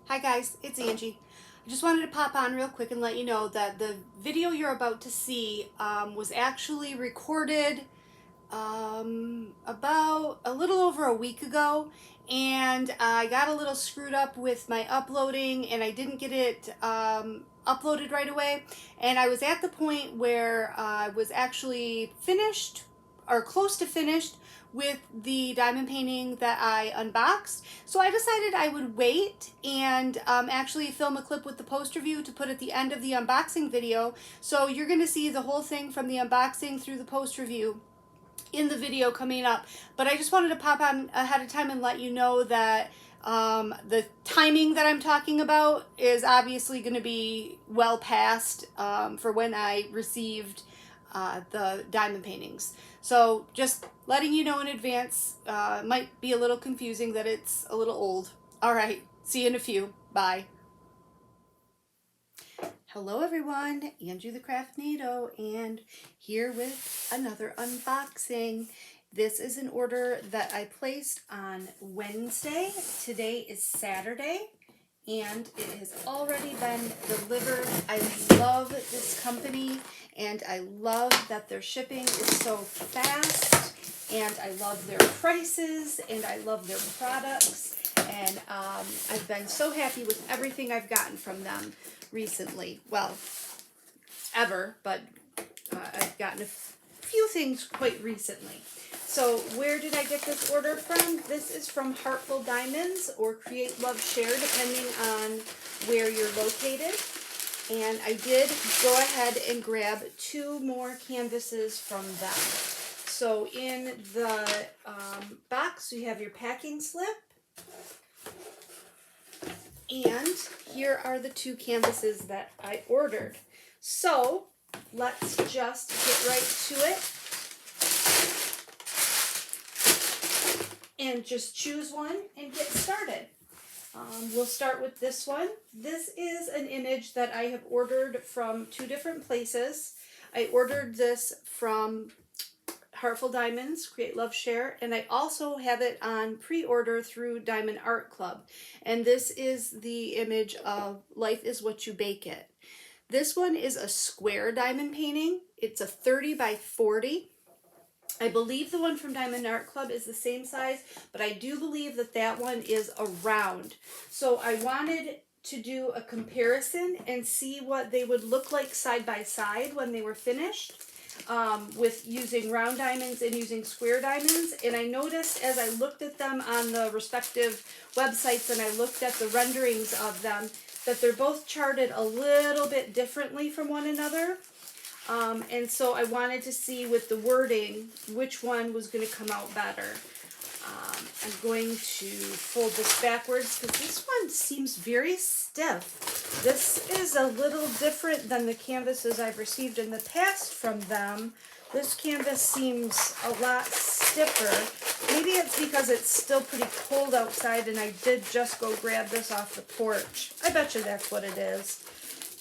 Hi guys, it's Angie. I just wanted to pop on real quick and let you know that the video you're about to see was actually recorded about a little over a week ago, and I got a little screwed up with my uploading and I didn't get it uploaded right away, and I was at the point where I was actually finished or close to finished with the diamond painting that I unboxed. So I decided I would wait and actually film a clip with the post review to put at the end of the unboxing video. So you're going to see the whole thing from the unboxing through the post review in the video coming up. But I just wanted to pop on ahead of time and let you know that the timing that I'm talking about is obviously going to be well past for when I received the diamond paintings. So just letting you know in advance, might be a little confusing that it's a little old. All right, see you in a few. Bye. Hello everyone, Andrew the Craftnado, and here with another unboxing. This is an order that I placed on Wednesday. Today is Saturday, and it has already been delivered. I love this company, and I love that their shipping is so fast, and I love their prices, and I love their products, and I've been so happy with everything I've gotten from them recently. Well, ever, but I've gotten a few things quite recently. So where did I get this order from? This is from Heartful Diamonds or Create Love Share, depending on where you're located. And I did go ahead and grab 2 more canvases from them. So in the box, you have your packing slip. And here are the 2 canvases that I ordered. So let's just get right to it and just choose one and get started. We'll start with this one. This is an image that I have ordered from 2 different places. I ordered this from Heartful Diamonds, Create Love Share, and I also have it on pre-order through Diamond Art Club. And this is the image of Life is What You Bake It. This one is a square diamond painting. It's a 30 by 40. I believe the one from Diamond Art Club is the same size, but I do believe that that one is a round. So I wanted to do a comparison and see what they would look like side by side when they were finished. With using round diamonds and using square diamonds, and I noticed as I looked at them on the respective websites and I looked at the renderings of them that they're both charted a little bit differently from one another, and so I wanted to see with the wording which one was going to come out better. I'm going to fold this backwards because this one seems very stiff. This is a little different than the canvases I've received in the past from them. This canvas seems a lot stiffer. Maybe it's because it's still pretty cold outside and I did just go grab this off the porch. I bet you that's what it is,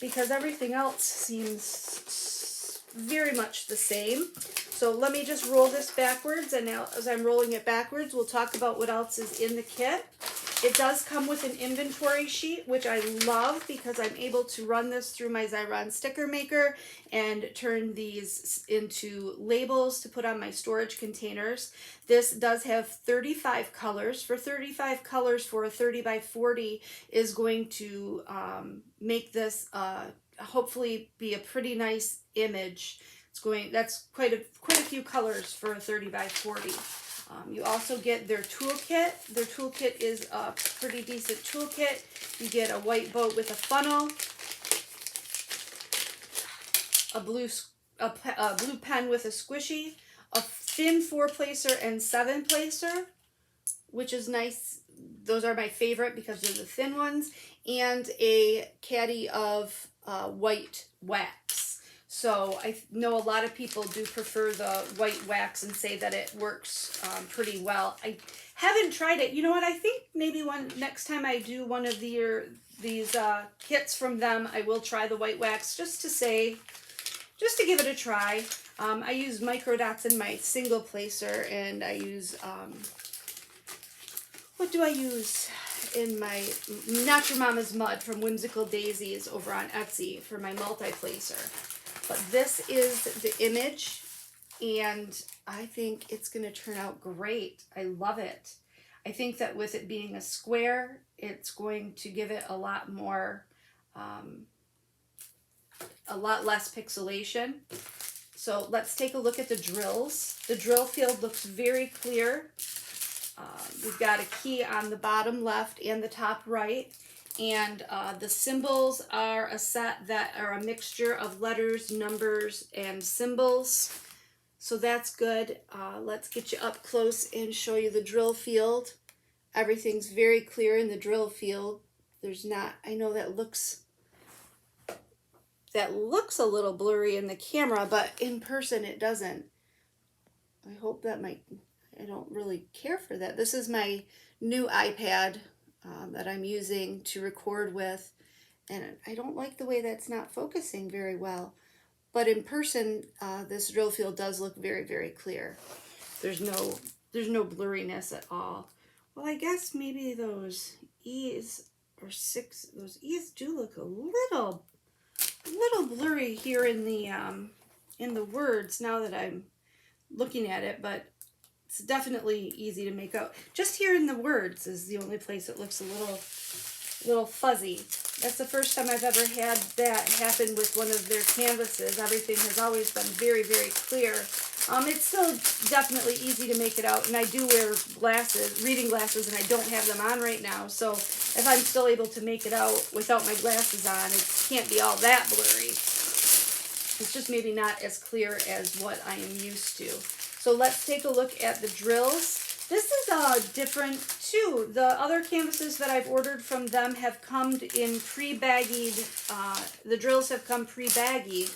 because everything else seems very much the same. So let me just roll this backwards, and now as I'm rolling it backwards, we'll talk about what else is in the kit. It does come with an inventory sheet, which I love because I'm able to run this through my Xyron sticker maker and turn these into labels to put on my storage containers. This does have 35 colors. For 35 colors for a 30 by 40 is going to make this hopefully be a pretty nice image. That's quite a few colors for a 30 by 40. You also get their toolkit. Their toolkit is a pretty decent toolkit. You get a white boat with a funnel, a blue pen with a squishy, a thin 4-placer and 7-placer, which is nice. Those are my favorite because they're the thin ones, and a caddy of white wax. So I know a lot of people do prefer the white wax and say that it works pretty well. I haven't tried it. You know what? I think maybe next time I do one of these kits from them, I will try the white wax just to give it a try. I use micro dots in my single placer, and I use what do I use? in my Not Your Mama's Mud from Whimsical Daisies over on Etsy for my multi-placer. But this is the image, and I think it's going to turn out great. I love it. I think that with it being a square, it's going to give it a lot more, a lot less pixelation. So let's take a look at the drills. The drill field looks very clear. We've got a key on the bottom left and the top right. And the symbols are a set that are a mixture of letters, numbers, and symbols. So that's good. Let's get you up close and show you the drill field. Everything's very clear in the drill field. There's not, I know that looks a little blurry in the camera, but in person it doesn't. I hope that I don't really care for that. This is my new iPad that I'm using to record with, and I don't like the way that's not focusing very well. But in person, this drill field does look very, very clear. There's no blurriness at all. Well, I guess maybe those E's or those E's do look a little blurry here in the words now that I'm looking at it, but it's definitely easy to make out. Just here in the words is the only place it looks a little fuzzy. That's the first time I've ever had that happen with one of their canvases. Everything has always been very, very clear. It's still definitely easy to make it out, and I do wear glasses, reading glasses, and I don't have them on right now, so if I'm still able to make it out without my glasses on, it can't be all that blurry. It's just maybe not as clear as what I am used to. So let's take a look at the drills. This is different too. The other canvases that I've ordered from them have come in pre-baggied, the drills have come pre-baggied,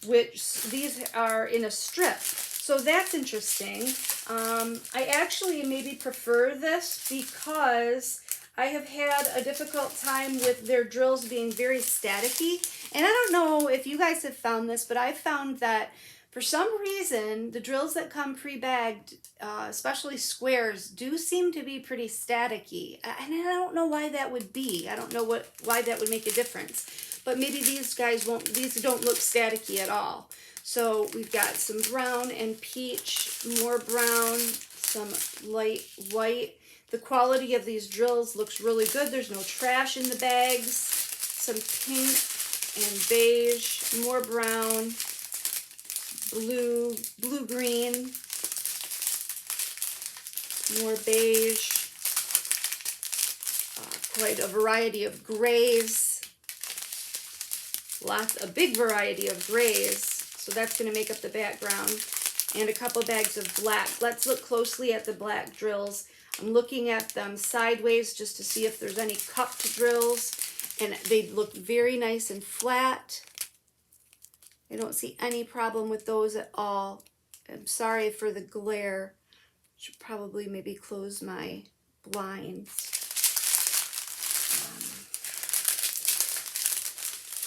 which these are in a strip. So that's interesting. I actually maybe prefer this because I have had a difficult time with their drills being very staticky. And I don't know if you guys have found this, but I've found that for some reason, the drills that come pre-bagged, especially squares, do seem to be pretty staticky. And I don't know why that would be. I don't know why that would make a difference. But maybe these guys these don't look staticky at all. So we've got some brown and peach, more brown, some light white. The quality of these drills looks really good. There's no trash in the bags. Some pink and beige, more brown, blue-green, more beige, quite a variety of grays, a big variety of grays, so that's going to make up the background, and a couple bags of black. Let's look closely at the black drills. I'm looking at them sideways just to see if there's any cupped drills, and they look very nice and flat. I don't see any problem with those at all. I'm sorry for the glare. Should probably maybe close my blinds.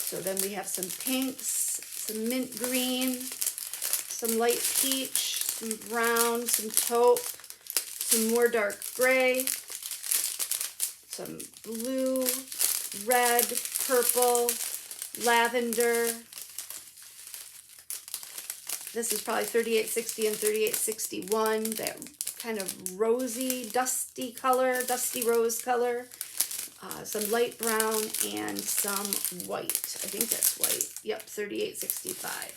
So then we have some pinks, some mint green, some light peach, some brown, some taupe, some more dark gray, some blue, red, purple, lavender. This is probably 3860 and 3861, that kind of rosy, dusty color, dusty rose color. Some light brown and some white. I think that's white. Yep, 3865.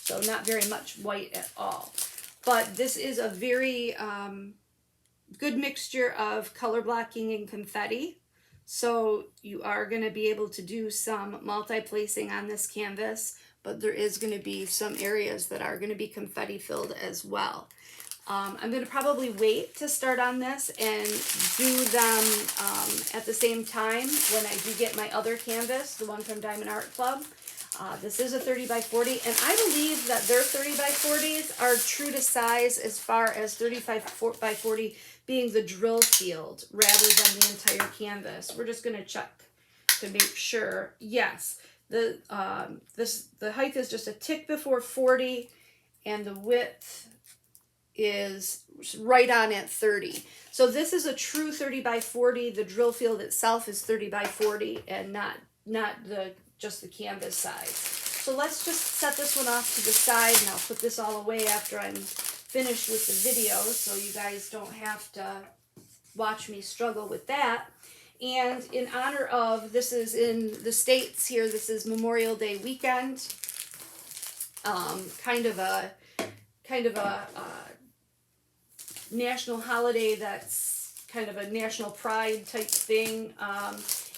So not very much white at all. But this is a very good mixture of color blocking and confetti. So you are going to be able to do some multi-placing on this canvas, but there is going to be some areas that are going to be confetti filled as well. I'm going to probably wait to start on this and do them at the same time when I do get my other canvas, the one from Diamond Art Club. This is a 30 by 40, and I believe that their 30 by 40s are true to size as far as 35 by 40 being the drill field rather than the entire canvas. We're just going to check to make sure. Yes, the height is just a tick before 40, and the width is right on at 30. So this is a true 30 by 40. The drill field itself is 30 by 40 and not just the canvas size. So let's just set this one off to the side, and I'll put this all away after I'm finished with the video so you guys don't have to watch me struggle with that. And in honor of, this is in the States here, this is Memorial Day weekend. Kind of a national holiday that's kind of a national pride type thing.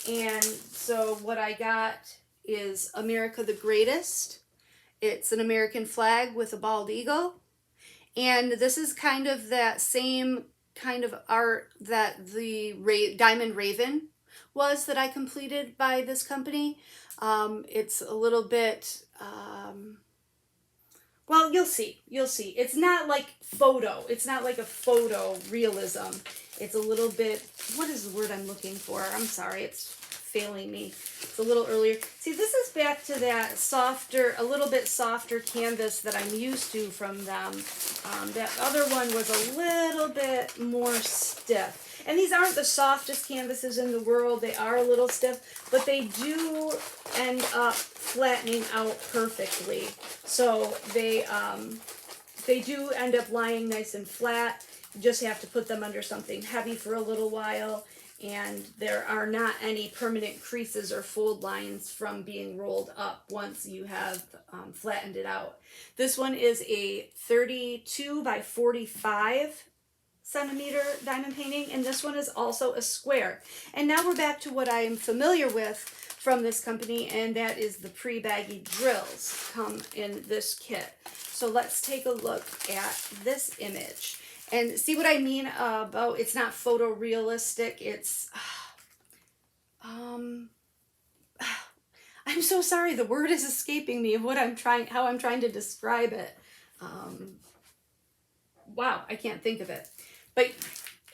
And so what I got is America the Greatest. It's an American flag with a bald eagle. And this is kind of that same kind of art that the Diamond Raven was that I completed by this company. It's a little bit, well, you'll see. It's not like photo. It's not like a photo realism. It's a little bit, what is the word I'm looking for? I'm sorry, it's failing me. It's a little earlier. See, this is back to that softer, a little bit softer canvas that I'm used to from them. That other one was a little bit more stiff. And these aren't the softest canvases in the world. They are a little stiff, but they do end up flattening out perfectly. So they do end up lying nice and flat. You just have to put them under something heavy for a little while. And there are not any permanent creases or fold lines from being rolled up once you have flattened it out. This one is a 32 by 45 centimeter diamond painting, and this one is also a square. And now we're back to what I am familiar with from this company, and that is the pre-baggy drills come in this kit. So let's take a look at this image. And see what I mean about it's not photorealistic. It's, I'm so sorry. The word is escaping me of what how I'm trying to describe it. Wow, I can't think of it. But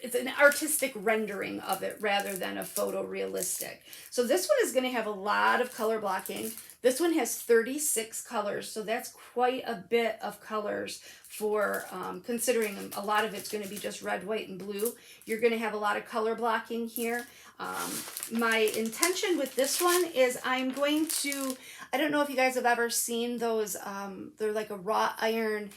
it's an artistic rendering of it rather than a photorealistic. So this one is going to have a lot of color blocking. This one has 36 colors, so that's quite a bit of colors for considering a lot of it's going to be just red, white, and blue. You're going to have a lot of color blocking here. My intention with this one is I'm going to, I don't know if you guys have ever seen those, they're like a wrought iron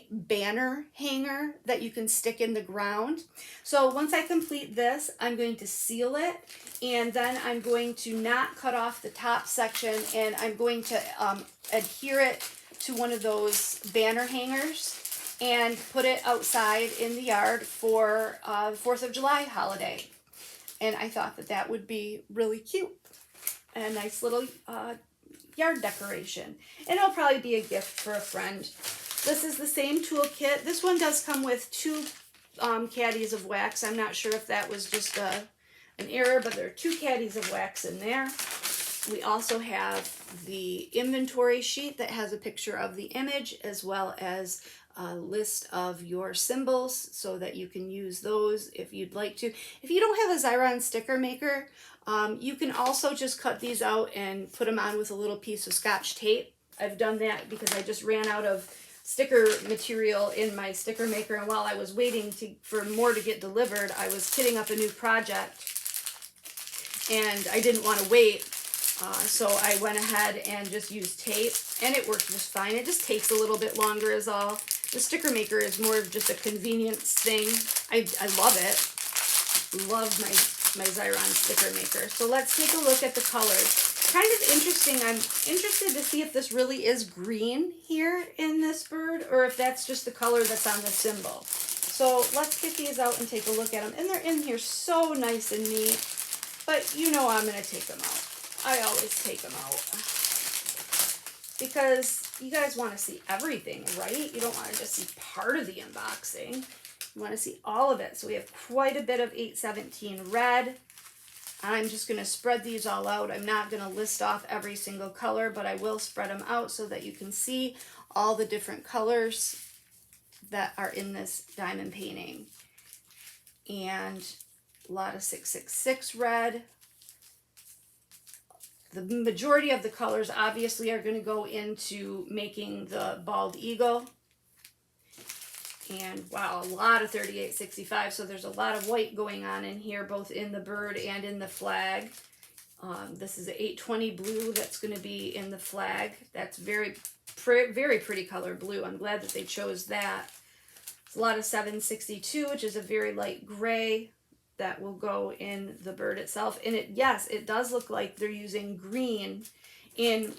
banner hanger that you can stick in the ground. So once I complete this, I'm going to seal it, and then I'm going to not cut off the top section, and I'm going to adhere it to one of those banner hangers and put it outside in the yard for the 4th of July holiday. And I thought that that would be really cute and a nice little yard decoration. And it'll probably be a gift for a friend. This is the same toolkit. This one does come with 2 caddies of wax. I'm not sure if that was just an error, but there are 2 caddies of wax in there. We also have the inventory sheet that has a picture of the image as well as a list of your symbols so that you can use those if you'd like to. If you don't have a Xyron sticker maker, you can also just cut these out and put them on with a little piece of Scotch tape. I've done that because I just ran out of sticker material in my sticker maker, and while I was waiting for more to get delivered, I was kitting up a new project and I didn't want to wait, so I went ahead and just used tape, and it worked just fine. It just takes a little bit longer is all. The sticker maker is more of just a convenience thing. I love it. Love my Xyron sticker maker. So let's take a look at the colors. Kind of interesting. I'm interested to see if this really is green here in this bird or if that's just the color that's on the symbol. So let's get these out and take a look at them. And they're in here so nice and neat, but you know I'm going to take them out. I always take them out because you guys want to see everything, right? You don't want to just see part of the unboxing. You want to see all of it. So we have quite a bit of 817 red. I'm just going to spread these all out. I'm not going to list off every single color, but I will spread them out so that you can see all the different colors that are in this diamond painting. And a lot of 666 red. The majority of the colors obviously are going to go into making the bald eagle. And wow, a lot of 3865. So there's a lot of white going on in here, both in the bird and in the flag. This is an 820 blue that's going to be in the flag. That's very pretty color blue. I'm glad that they chose that. It's a lot of 762, which is a very light gray that will go in the bird itself. And yes, it does look like they're using green in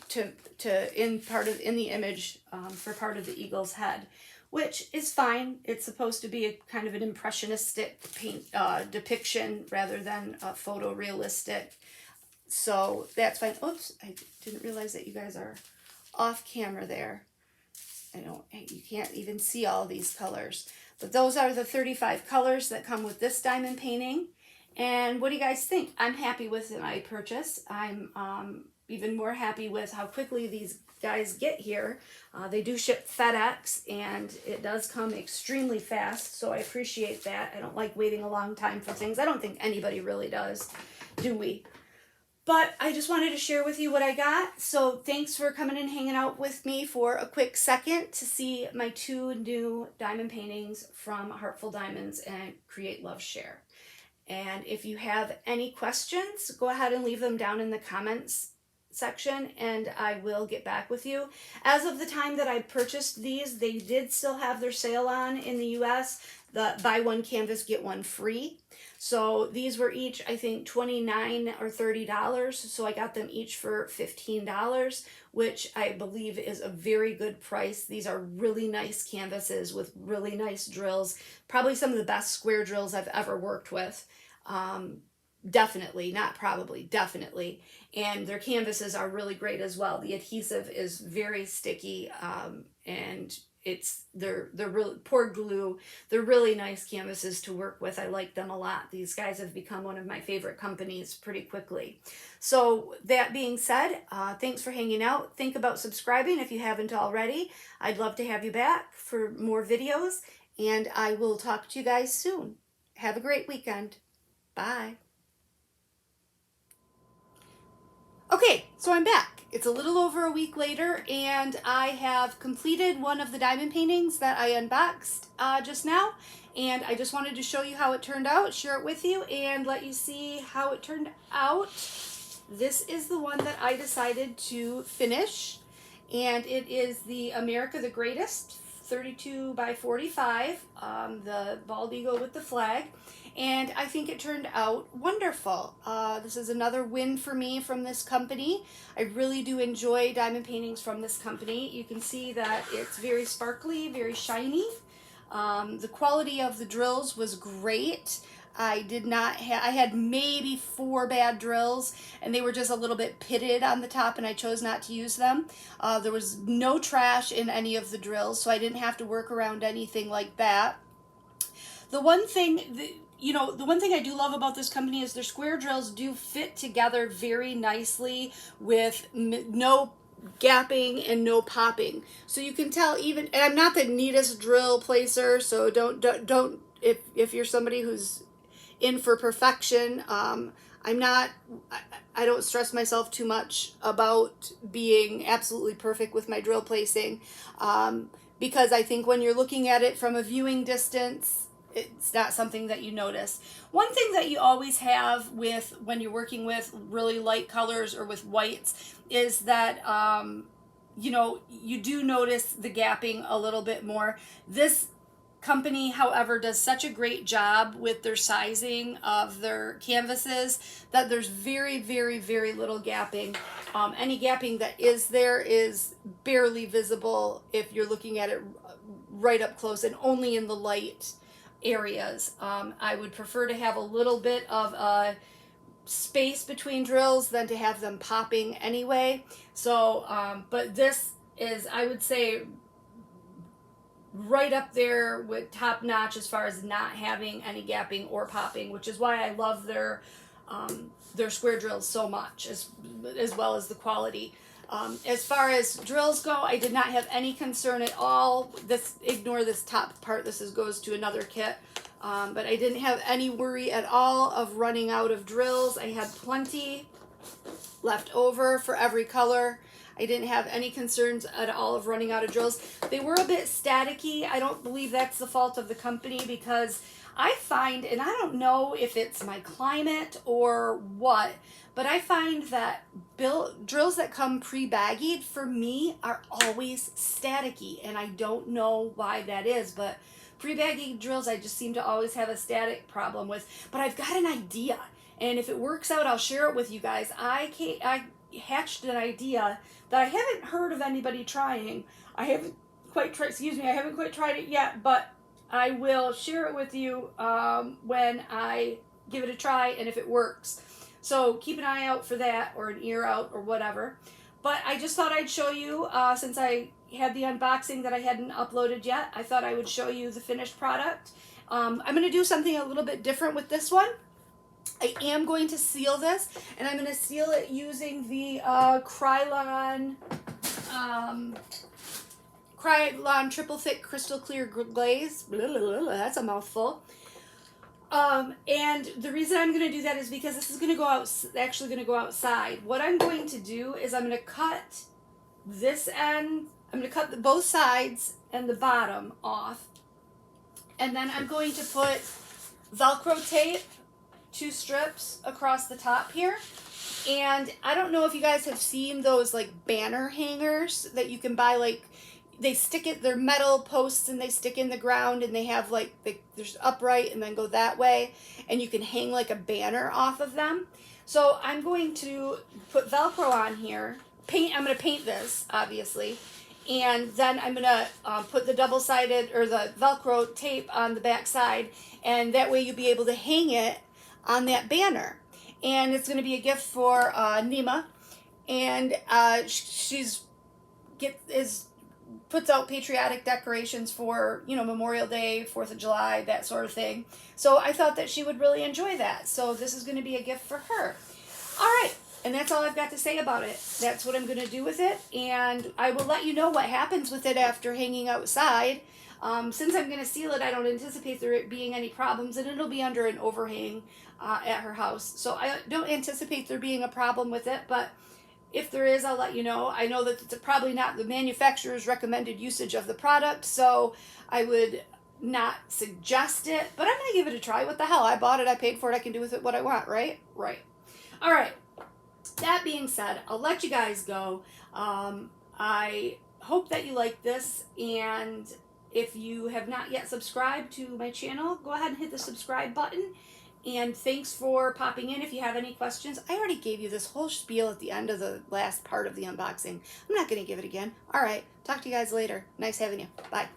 the image for part of the eagle's head, which is fine. It's supposed to be a kind of an impressionistic paint depiction rather than a photorealistic. So that's fine. Oops, I didn't realize that you guys are off camera there. You can't even see all these colors. But those are the 35 colors that come with this diamond painting. And what do you guys think? I'm happy with my purchase. I'm even more happy with how quickly these guys get here. They do ship FedEx, and it does come extremely fast, so I appreciate that. I don't like waiting a long time for things. I don't think anybody really does, do we? But I just wanted to share with you what I got. So thanks for coming and hanging out with me for a quick second to see my 2 new diamond paintings from Heartful Diamonds and Create Love Share. And if you have any questions, go ahead and leave them down in the comments section and I will get back with you. As of the time that I purchased these, they did still have their sale on in the US, the buy one canvas get one free. So these were each, I think, $29 or $30. So I got them each for $15, which I believe is a very good price. These are really nice canvases with really nice drills. Probably some of the best square drills I've ever worked with. Definitely, not probably, definitely. And their canvases are really great as well. The adhesive is very sticky, and they're really pour glue. They're really nice canvases to work with. I like them a lot. These guys have become one of my favorite companies pretty quickly. So that being said, thanks for hanging out. Think about subscribing if you haven't already. I'd love to have you back for more videos, and I will talk to you guys soon. Have a great weekend. Bye. Okay, so I'm back. It's a little over a week later, and I have completed one of the diamond paintings that I unboxed just now, and I just wanted to show you how it turned out, share it with you, and let you see how it turned out. This is the one that I decided to finish, and it is the America the Greatest 32 by 45, the bald eagle with the flag. And I think it turned out wonderful. This is another win for me from this company. I really do enjoy diamond paintings from this company. You can see that it's very sparkly, very shiny. The quality of the drills was great. I had maybe 4 bad drills, and they were just a little bit pitted on the top, and I chose not to use them. There was no trash in any of the drills, so I didn't have to work around anything like that. The one thing I do love about this company is their square drills do fit together very nicely with no gapping and no popping. So you can tell and I'm not the neatest drill placer, so don't if you're somebody who's in for perfection, I don't stress myself too much about being absolutely perfect with my drill placing, because I think when you're looking at it from a viewing distance, it's not something that you notice. One thing that you always have when you're working with really light colors or with whites is that, you do notice the gapping a little bit more. This company, however, does such a great job with their sizing of their canvases that there's very, very, very little gapping. Any gapping that is there is barely visible if you're looking at it right up close and only in the light areas. I would prefer to have a little bit of a space between drills than to have them popping anyway. So, but this is, I would say, right up there with top notch as far as not having any gapping or popping, which is why I love their square drills so much, as well as the quality. As far as drills go, I did not have any concern at all. Ignore this top part. This goes to another kit. But I didn't have any worry at all of running out of drills. I had plenty left over for every color. I didn't have any concerns at all of running out of drills. They were a bit staticky. I don't believe that's the fault of the company, because I find, and I don't know if it's my climate or what, but I find that drills that come pre-baggied for me are always staticky, and I don't know why that is, but pre-baggied drills I just seem to always have a static problem with. But I've got an idea, and if it works out, I'll share it with you guys. I hatched an idea that I haven't heard of anybody trying. I haven't quite tried it yet, but I will share it with you when I give it a try and if it works. So keep an eye out for that, or an ear out, or whatever. But I just thought I'd show you, since I had the unboxing that I hadn't uploaded yet, I thought I would show you the finished product. I'm going to do something a little bit different with this one. I am going to seal this, and I'm going to seal it using the Krylon Triple Thick Crystal Clear Glaze. That's a mouthful. And the reason I'm going to do that is because this is going to go out, actually going to go outside. What I'm going to do is I'm going to cut this end, I'm going to cut both sides and the bottom off. And then I'm going to put Velcro tape, 2 strips across the top here. And I don't know if you guys have seen those like banner hangers that you can buy, like they stick it, they're metal posts and they stick in the ground, and they have like, there's upright and then go that way, and you can hang like a banner off of them. So I'm going to put Velcro on here, I'm going to paint this, obviously, and then I'm going to put the double-sided, or the Velcro tape on the back side, and that way you'll be able to hang it on that banner. And it's going to be a gift for Nima, and puts out patriotic decorations for, you know, Memorial Day, 4th of July, that sort of thing. So I thought that she would really enjoy that. So this is going to be a gift for her. All right, and that's all I've got to say about it. That's what I'm going to do with it, and I will let you know what happens with it after hanging outside. Since I'm going to seal it, I don't anticipate there being any problems, and it'll be under an overhang at her house. So I don't anticipate there being a problem with it, but if there is, I'll let you know. I know that it's probably not the manufacturer's recommended usage of the product, so I would not suggest it, but I'm going to give it a try. What the hell? I bought it, I paid for it, I can do with it what I want, right? Right. All right. That being said, I'll let you guys go. I hope that you like this, and if you have not yet subscribed to my channel, go ahead and hit the subscribe button. And thanks for popping in. If you have any questions, I already gave you this whole spiel at the end of the last part of the unboxing. I'm not going to give it again. All right. Talk to you guys later. Nice having you. Bye.